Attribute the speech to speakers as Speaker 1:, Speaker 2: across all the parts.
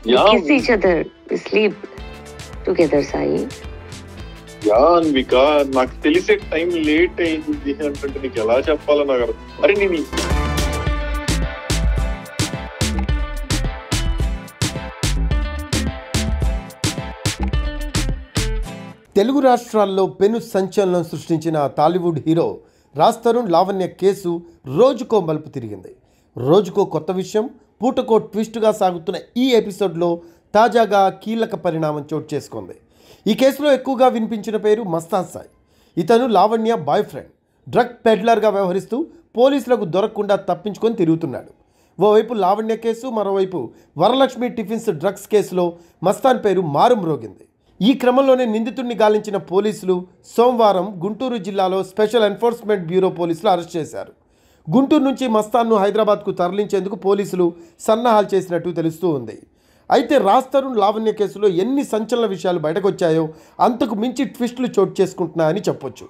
Speaker 1: Yeah,
Speaker 2: kiss each other, we sleep together, Sai.
Speaker 1: Yeah Anvika, నాకు తెలిసే time late అయింది అంటే నీకు ఎలా చెప్పాలో నాకు అర్థం. అరే నేను
Speaker 3: తెలుగు రాష్ట్రాల్లో పెను సంచలనం సృష్టించిన టాలీవుడ్ హీరో రాజ్ తరుణ్ లావణ్య కేసు రోజుకో మలుపు తిరిగింది. రోజుకో కొత్త విషయం, పూటకో ట్విస్ట్గా సాగుతున్న ఈ ఎపిసోడ్లో తాజాగా కీలక పరిణామం చోటు చేసుకుంది. ఈ కేసులో ఎక్కువగా వినిపించిన పేరు మస్తాన్ సాయి. ఇతను లావణ్య బాయ్ ఫ్రెండ్, డ్రగ్ పెడ్లర్గా వ్యవహరిస్తూ పోలీసులకు దొరకకుండా తప్పించుకొని తిరుగుతున్నాడు. ఓవైపు లావణ్య కేసు, మరోవైపు వరలక్ష్మి టిఫిన్స్ డ్రగ్స్ కేసులో మస్తాన్ పేరు మారుమ్రోగింది. ఈ క్రమంలోనే నిందితుడిని గాలించిన పోలీసులు సోమవారం గుంటూరు జిల్లాలో స్పెషల్ ఎన్ఫోర్స్మెంట్ బ్యూరో పోలీసులు అరెస్ట్ చేశారు. గుంటూరు నుంచి మస్తాన్ను హైదరాబాద్కు తరలించేందుకు పోలీసులు సన్నాహాలు చేసినట్టు తెలుస్తూ ఉంది. అయితే రాజ్ తరుణ్ లావణ్య కేసులో ఎన్ని సంచలన విషయాలు బయటకొచ్చాయో అంతకు మించి ట్విస్టులు చోటు చేసుకుంటున్నాయని చెప్పొచ్చు.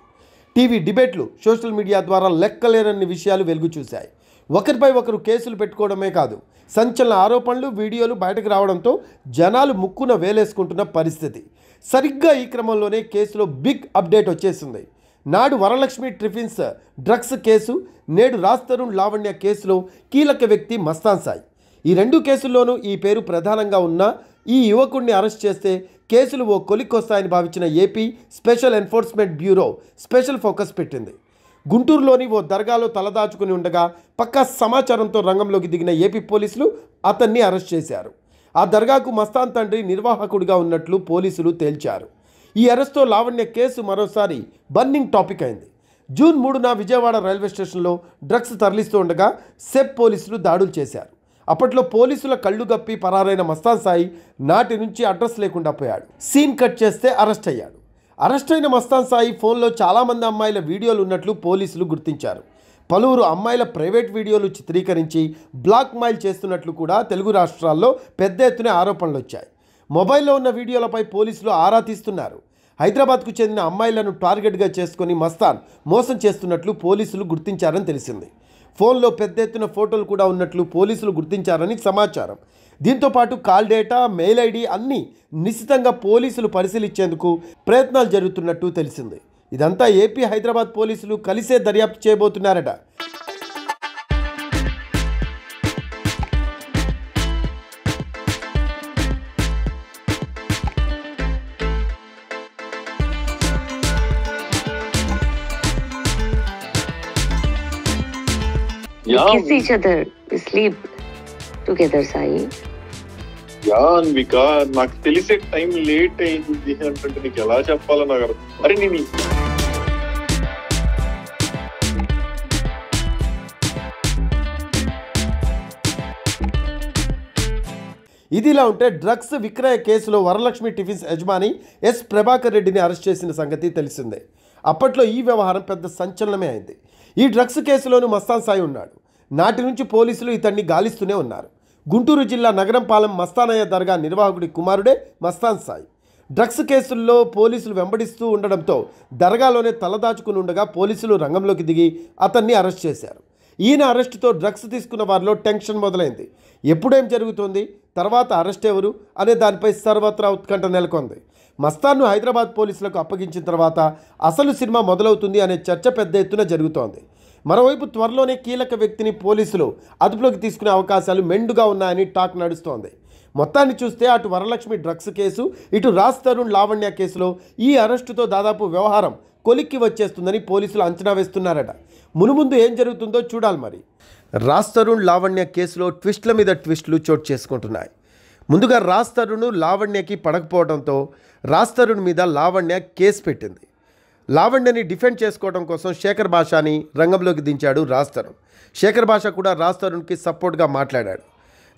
Speaker 3: టీవీ డిబేట్లు, సోషల్ మీడియా ద్వారా లెక్కలేనన్ని విషయాలు వెలుగు చూశాయి. ఒకరిపై ఒకరు కేసులు పెట్టుకోవడమే కాదు, సంచలన ఆరోపణలు, వీడియోలు బయటకు రావడంతో జనాలు ముక్కున వేలేసుకుంటున్న పరిస్థితి. సరిగ్గా ఈ క్రమంలోనే కేసులో బిగ్ అప్డేట్ వచ్చేసింది. నాడు వరలక్ష్మి టిఫిన్స్ డ్రగ్స్ కేసు, నేడు రాజ్ తరుణ్ లావణ్య కేసులో కీలక వ్యక్తి మస్తాన్ సాయి. ఈ రెండు కేసుల్లోనూ ఈ పేరు ప్రధానంగా ఉన్న ఈ యువకుడిని అరెస్ట్ చేస్తే కేసులు ఓ కొలిక్కొస్తాయని భావించిన AP special enforcement bureau special focus పెట్టింది. గుంటూరులోని ఓ దర్గాలో తలదాచుకుని ఉండగా పక్కా సమాచారంతో రంగంలోకి దిగిన ఏపీ పోలీసులు అతన్ని అరెస్ట్ చేశారు. ఆ దర్గాకు మస్తాన్ తండ్రి నిర్వాహకుడిగా ఉన్నట్లు పోలీసులు తేల్చారు. ఈ అరెస్ట్తో లావణ్య కేసు మరోసారి బర్నింగ్ టాపిక్ అయింది. జూన్ 3న విజయవాడ రైల్వే స్టేషన్లో డ్రగ్స్ తరలిస్తూ ఉండగా సెప్ పోలీసులు దాడులు చేశారు. అప్పట్లో పోలీసుల కళ్ళు గప్పి పరారైన మస్తాన్ సాయి నాటి నుంచి అడ్రస్ లేకుండా పోయాడు. సీన్ కట్ చేస్తే అరెస్ట్ అయ్యాడు. అరెస్ట్ అయిన మస్తాన్ సాయి ఫోన్లో చాలామంది అమ్మాయిల వీడియోలు ఉన్నట్లు పోలీసులు గుర్తించారు. పలువురు అమ్మాయిల ప్రైవేట్ వీడియోలు చిత్రీకరించి బ్లాక్ మెయిల్ చేస్తున్నట్లు కూడా తెలుగు రాష్ట్రాల్లో పెద్ద ఎత్తున ఆరోపణలు వచ్చాయి. మొబైల్లో ఉన్న వీడియోలపై పోలీసులు ఆరా తీస్తున్నారు. హైదరాబాద్కు చెందిన అమ్మాయిలను టార్గెట్గా చేసుకుని మస్తాన్ మోసం చేస్తున్నట్లు పోలీసులు గుర్తించారని తెలిసింది. ఫోన్లో పెద్ద ఎత్తున ఫోటోలు కూడా ఉన్నట్లు పోలీసులు గుర్తించారని సమాచారం. దీంతోపాటు కాల్ డేటా, మెయిల్ ఐడి అన్నీ నిశితంగా పోలీసులు పరిశీలించేందుకు ప్రయత్నాలు జరుగుతున్నట్టు తెలిసింది. ఇదంతా ఏపీ, హైదరాబాద్ పోలీసులు కలిసే దర్యాప్తు చేయబోతున్నారట.
Speaker 1: Yeah
Speaker 2: Kiss each other, we sleep together, Sai.
Speaker 1: Yeah Anvika, నాకు తెలిసే టైం లేట్ అయింది అంటే నీకు ఎలా చెప్పాలో నాకు అర్థం. అరే నేను
Speaker 3: ఇదిలా ఉంటే డ్రగ్స్ విక్రయ కేసులో వరలక్ష్మి టిఫిన్స్ యజమాని ఎస్ ప్రభాకర్ రెడ్డిని అరెస్ట్ చేసిన సంగతి తెలిసిందే. అప్పట్లో ఈ వ్యవహారం పెద్ద సంచలనమే అయింది. ఈ డ్రగ్స్ కేసులోనూ మస్తాన్ సాయి ఉన్నాడు. నాటి నుంచి పోలీసులు ఇతన్ని గాలిస్తూనే ఉన్నారు. గుంటూరు జిల్లా నగరంపాలెం మస్తానయ్య దర్గా నిర్వాహకుడి కుమారుడే మస్తాన్ సాయి. డ్రగ్స్ కేసుల్లో పోలీసులు వెంబడిస్తూ ఉండడంతో దర్గాలోనే తలదాచుకుని ఉండగా పోలీసులు రంగంలోకి దిగి అతన్ని అరెస్ట్ చేశారు. ఈయన అరెస్టుతో డ్రగ్స్ తీసుకున్న వారిలో టెన్షన్ మొదలైంది. ఎప్పుడేం జరుగుతోంది, తర్వాత అరెస్ట్ ఎవరు అనే దానిపై సర్వత్రా ఉత్కంఠ నెలకొంది. మస్తాన్ను హైదరాబాద్ పోలీసులకు అప్పగించిన తర్వాత అసలు సినిమా మొదలవుతుంది అనే చర్చ పెద్ద ఎత్తున జరుగుతోంది. మరోవైపు త్వరలోనే కీలక వ్యక్తిని పోలీసులు అదుపులోకి తీసుకునే అవకాశాలు మెండుగా ఉన్నాయని టాక్ నడుస్తోంది. మొత్తాన్ని చూస్తే అటు వరలక్ష్మి డ్రగ్స్ కేసు, ఇటు రాజ్ తరుణ్ లావణ్య కేసులో ఈ అరెస్టుతో దాదాపు వ్యవహారం కొలిక్కి వచ్చేస్తుందని పోలీసులు అంచనా వేస్తున్నారట. మునుముందు ఏం జరుగుతుందో చూడాలి. మరి రాజ్ తరుణ్ లావణ్య కేసులో ట్విస్ట్ల మీద ట్విస్టులు చోటు చేసుకుంటున్నాయి. ముందుగా రాజ్ తరుణ్ లావణ్యకి పడకపోవడంతో రాజ్ తరుణ్ మీద లావణ్య కేసు పెట్టింది. లావణ్యని డిఫెండ్ చేసుకోవడం కోసం శేఖర్ భాషాని రంగంలోకి దించాడు రాజ్ తరుణ్. శేఖర్ భాష కూడా రాజ్ తరుణ్కి సపోర్ట్గా మాట్లాడాడు.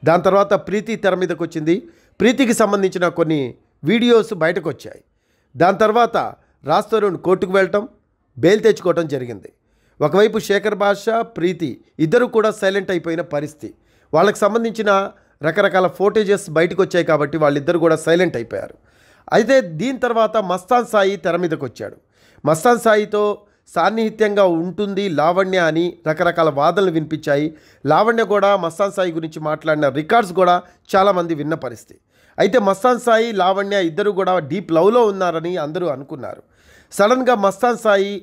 Speaker 3: దాని తర్వాత ప్రీతి తెర మీదకి వచ్చింది. ప్రీతికి సంబంధించిన కొన్ని వీడియోస్ బయటకు వచ్చాయి. దాని తర్వాత రాజ్ తరుణ్ కోర్టుకు వెళ్ళటం, బెయిల్ తెచ్చుకోవటం జరిగింది. ఒకవైపు శేఖర్ భాష, ప్రీతి ఇద్దరు కూడా సైలెంట్ అయిపోయిన పరిస్థితి. వాళ్ళకి సంబంధించిన రకరకాల ఫోటేజెస్ బయటకు వచ్చాయి కాబట్టి వాళ్ళిద్దరు కూడా సైలెంట్ అయిపోయారు. అయితే దీని తర్వాత మస్తాన్ సాయి తెర మీదకి వచ్చాడు. మస్తాన్ సాయితో సాన్నిహిత్యంగా ఉంటుంది లావణ్య అని రకరకాల వాదనలు వినిపించాయి. లావణ్య కూడా మస్తాన్ సాయి గురించి మాట్లాడిన రికార్డ్స్ కూడా చాలామంది విన్న పరిస్థితి. అయితే మస్తాన్ సాయి లావణ్య ఇద్దరు కూడా డీప్ లవ్లో ఉన్నారని అందరూ అనుకున్నారు. సడన్గా మస్తాన్ సాయి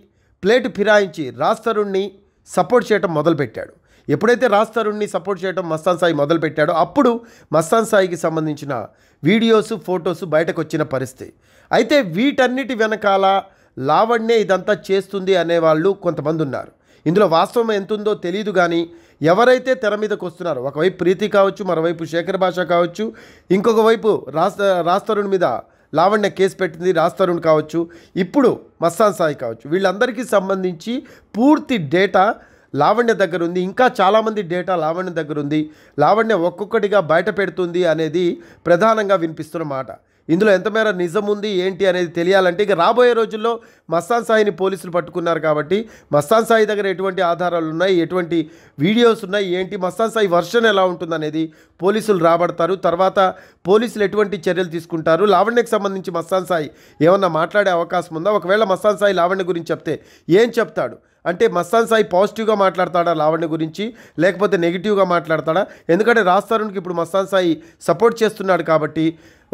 Speaker 3: ప్లేటు ఫిరాయించి రాజ్ తరుణ్ని సపోర్ట్ చేయడం మొదలుపెట్టాడు. ఎప్పుడైతే రాజ్ తరుణ్ని సపోర్ట్ చేయడం మస్తాన్ సాయి మొదలుపెట్టాడో అప్పుడు మస్తాన్ సాయికి సంబంధించిన వీడియోస్ ఫొటోస్ బయటకు వచ్చిన పరిస్థితి. అయితే వీటన్నిటి వెనకాల లావణ్య ఇదంతా చేస్తుంది అనేవాళ్ళు కొంతమంది ఉన్నారు. ఇందులో వాస్తవం ఎంతుందో తెలియదు, కానీ ఎవరైతే తెర మీదకి వస్తున్నారో, ఒకవైపు ప్రీతి కావచ్చు, మరోవైపు శేఖర్ భాష కావచ్చు, ఇంకొక వైపు రాజ్ తరుణ్ మీద లావణ్య కేసు పెట్టింది రాజ్ తరుణ్ కావచ్చు, ఇప్పుడు మస్తాన్ సాయి కావచ్చు, వీళ్ళందరికీ సంబంధించి పూర్తి డేటా లావణ్య దగ్గర ఉంది. ఇంకా చాలామంది డేటా లావణ్య దగ్గర ఉంది. లావణ్య ఒక్కొక్కటిగా బయట పెడుతుంది అనేది ప్రధానంగా వినిపిస్తున్న మాట. ఇందులో ఎంతమేర నిజం ఉంది ఏంటి అనేది తెలియాలంటే ఇక రాబోయే రోజుల్లో మస్తాన్ సాయిని పోలీసులు పట్టుకున్నారు కాబట్టి మస్తాన్ సాయి దగ్గర ఎటువంటి ఆధారాలు ఉన్నాయి, ఎటువంటి వీడియోస్ ఉన్నాయి, ఏంటి మస్తాన్ సాయి వర్షన్ ఎలా ఉంటుందనేది పోలీసులు రాబడతారు. తర్వాత పోలీసులు ఎటువంటి చర్యలు తీసుకుంటారు, లావణ్యకు సంబంధించి మస్తాన్ సాయి ఏమన్నా మాట్లాడే అవకాశం ఉందా, ఒకవేళ మస్తాన్ సాయి లావణ్య గురించి చెప్తే ఏం చెప్తాడు అంటే మస్తాన్ సాయి పాజిటివ్గా మాట్లాడతాడా లావణ్య గురించి, లేకపోతే నెగిటివ్గా మాట్లాడతాడా? ఎందుకంటే రాజ్ తరుణ్కి ఇప్పుడు మస్తాన్ సాయి సపోర్ట్ చేస్తున్నాడు కాబట్టి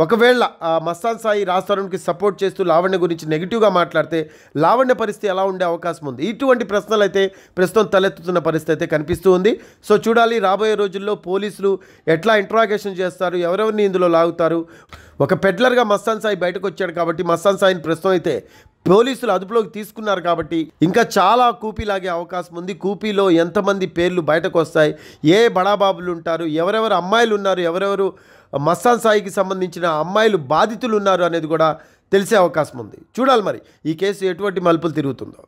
Speaker 3: ఒకవేళ మస్తాన్ సాయి రాజ్ తరుణ్కి సపోర్ట్ చేస్తూ లావణ్య గురించి నెగిటివ్గా మాట్లాడితే లావణ్య పరిస్థితి ఎలా ఉండే అవకాశం ఉంది? ఇటువంటి ప్రశ్నలు అయితే ప్రస్తుతం తలెత్తుతున్న పరిస్థితి అయితే కనిపిస్తూ ఉంది. సో చూడాలి రాబోయే రోజుల్లో పోలీసులు ఎట్లా ఇంట్రాగేషన్ చేస్తారు, ఎవరెవరిని ఇందులో లాగుతారు. ఒక పెడ్లర్గా మస్తాన్ సాయి బయటకు వచ్చాడు కాబట్టి మస్తాన్ సాయిని ప్రస్తుతం అయితే పోలీసులు అదుపులోకి తీసుకున్నారు కాబట్టి ఇంకా చాలా కూపీ లాగే అవకాశం ఉంది. కూపీలో ఎంతమంది పేర్లు బయటకు వస్తాయి, ఏ బడాబాబులు ఉంటారు, ఎవరెవరు అమ్మాయిలు ఉన్నారు, ఎవరెవరు మస్తాన్ సాయికి సంబంధించిన అమ్మాయిలు బాధితులు ఉన్నారు అనేది కూడా తెలిసే అవకాశం ఉంది. చూడాలి మరి ఈ కేసు ఎటువంటి మలుపులు తిరుగుతుందో.